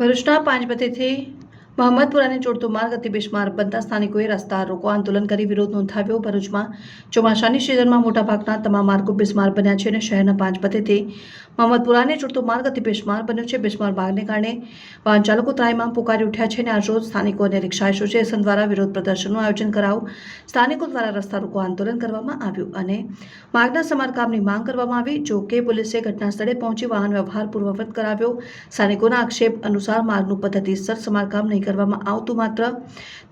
ભરૂચના પાંચબત્તીથી મહમ્મદપુરાને જોડતો માર્ગ અતિ બિસ્માર બનતા સ્થાનિકોએ રસ્તા રોકો આંદોલન કરી વિરોધ નોંધાવ્યો। ભરૂચમાં ચોમાસાની સિઝનમાં મોટાભાગના તમામ માર્ગો બિસ્માર બન્યા છે અને શહેરના પાંચબત્તીથી મહમ્મદપુરાને જોડતો માર્ગ અતિ બિસ્માર બન્યો છે। બિસ્માર માર્ગને કારણે વાહન ચાલકો ત્રાહિમામ પુકારી ઉઠ્યા છે અને આજરોજ સ્થાનિકો અને રિક્ષા એસોસિએશન દ્વારા વિરોધ પ્રદર્શનનું આયોજન કરાયું। સ્થાનિકો દ્વારા રસ્તા રોકો આંદોલન કરવામાં આવ્યું અને માર્ગના સમારકામની માંગ કરવામાં આવી। જો કે પોલીસે ઘટના સ્થળે પહોંચી વાહન વ્યવહાર પૂર્વવત કરાવ્યો। સ્થાનિકોના આક્ષેપ અનુસાર માર્ગનું પદ્ધતિસર સમારકામ નહીં કરવામાં આવતું, માત્ર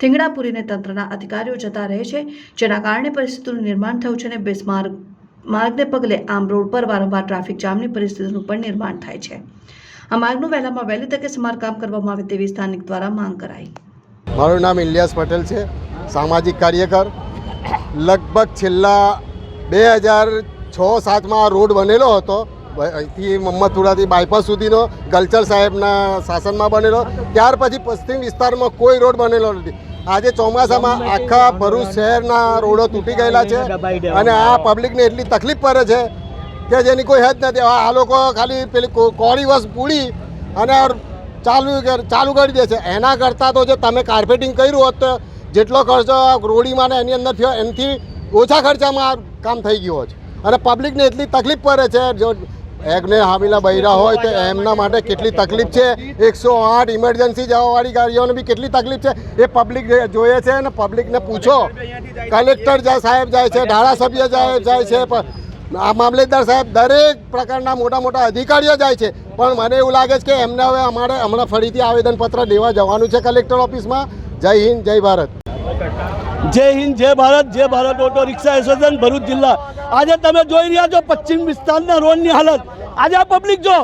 થીંગડા પૂરીને તંત્રના અધિકારીઓ જતા રહે છે, જેના કારણે પરિસ્થિતિનું નિર્માણ થયું છે અને બિસ્માર માર્ગને પગલે આમ રોડ પર વારંવાર ટ્રાફિક જામની પરિસ્થિતિનું પણ નિર્માણ થાય છે। આ માર્ગનું વહેલામાં વહેલી તકે સમારકામ કરવામાં આવે તેવી સ્થાનિક દ્વારા માંગ કરાઈ। મારું નામ ઇલિયાસ પટેલ છે, સામાજિક કાર્યકર। લગભગ છેલ્લા 2006-07માં રોડ બનેલો હતો, અહીંથી મહમ્મદપુરાથી બાયપાસ સુધીનો ગલચર સાહેબના શાસનમાં બનેલો। ત્યાર પછી પશ્ચિમ વિસ્તારમાં કોઈ રોડ બનેલો નથી। આજે ચોમાસામાં આખા ભરૂચ શહેરના રોડો તૂટી ગયેલા છે અને આ પબ્લિકને એટલી તકલીફ પડે છે કે જેની કોઈ હદ નથી। આ લોકો ખાલી પેલી કોળી વસ પૂરી અને ચાલુ કરી દે છે। એના કરતાં તો જો તમે કાર્પેટિંગ કર્યું હોત તો જેટલો ખર્ચો રોડીમાં ને એની અંદર થયો એનાથી ઓછા ખર્ચામાં કામ થઈ ગયું હોત અને પબ્લિકને એટલી તકલીફ પડે છે। જો એકને હામીલા બૈરા હોય તો એમના માટે કેટલી તકલીફ છે। 108 ઇમરજન્સી જવાવાળી ગાડીઓને બી કેટલી તકલીફ છે એ પબ્લિક જોઈએ છે અને પબ્લિકને પૂછો। કલેક્ટર સાહેબ જાય છે, ધારાસભ્ય જાય છે, આ મામલેદાર સાહેબ, દરેક પ્રકારના મોટા મોટા અધિકારીઓ જાય છે, પણ મને એવું લાગે છે કે એમને હવે અમારે હમણાં ફરીથી આવેદનપત્ર દેવા જવાનું છે કલેક્ટર ઓફિસમાં। જય હિન્દ, જય ભારત। જય હિન્દ, જય Bharat auto rickshaw association Bharuch જિલ્લા। આજે તમે જોઈ રહ્યા છો પશ્ચિમ વિસ્તારના રોડની હાલત। આજે આ પબ્લિક જો,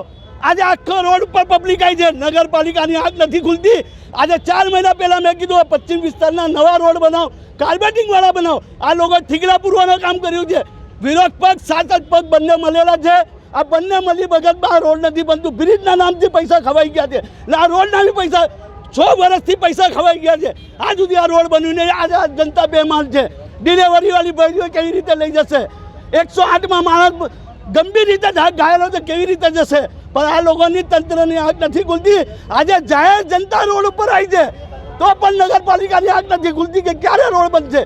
આજે આખો રોડ ઉપર પબ્લિક આવી છે। નગરપાલિકાની આંખ નથી ખુલતી। આજે 4 મહિના પહેલાં મેં કીધું પશ્ચિમ વિસ્તારના નવા રોડ બનાવો, કાર્પેટિંગવાળા બનાવો। આ લોકો ઠીકરા પૂરવાનું કામ કર્યું છે। વિરોધ પક્ષ, શાસક પક્ષ બંને મળેલા છે। આ બંને મળી બગતમાં રોડ નથી બનતું। બ્રિજના નામથી પૈસા ખવાઈ ગયા છે એટલે આ રોડના બી પૈસા 6 વર્ષથી પૈસા ખવાઈ ગયા છે। આ સુધી આ રોડ બન્યું નહીં। આજે જનતા બેમાન છે। ડિલિવરીવાળી ભાઈઓ કેવી રીતે લઈ જશે? 108માં માણસ ગંભીર રીતે ઘાયલ હોય તો કેવી રીતે જશે? પણ આ લોકોની તંત્રની આંખ નથી ખુલતી। આજે જાહેર જનતા રોડ ઉપર આવી છે તો પણ નગરપાલિકાની આંખ નથી ખુલતી કે ક્યારે રોડ બનશે।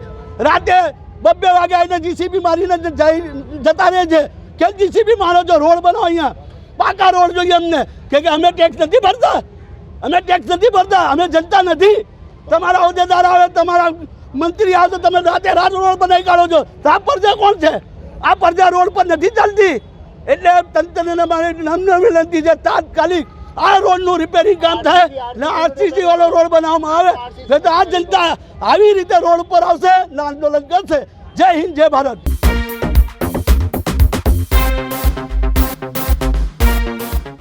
રાતે 2 વાગે આવીને જીસીબી મારીને જતા રહે છે કે જીસીબી મારો છો, રોડ બનાવો, અહીંયા પાકા રોડ જોઈએ અમને કે અમે ટેક્સ નથી ભરતા, અમે જનતા નથી। તમારા હોદ્દેદાર આવે, તમારા મંત્રી આવે તો તમે રાતે રાત રોડ બનાવી કાઢો છો, તો આ પ્રજા કોણ છે? આ પ્રજા રોડ પર નથી ચાલતી। એટલે તંત્રને મારી નમ્ર વિનંતી છે, તાત્કાલિક આ રોડનું રિપેરિંગ કામ થાય ને આરસીસી વાળો રોડ બનાવવામાં આવે તો આ જનતા આવી રીતે રોડ પર આવશે ને આંદોલન કરશે। જય હિન્દ, જય ભારત।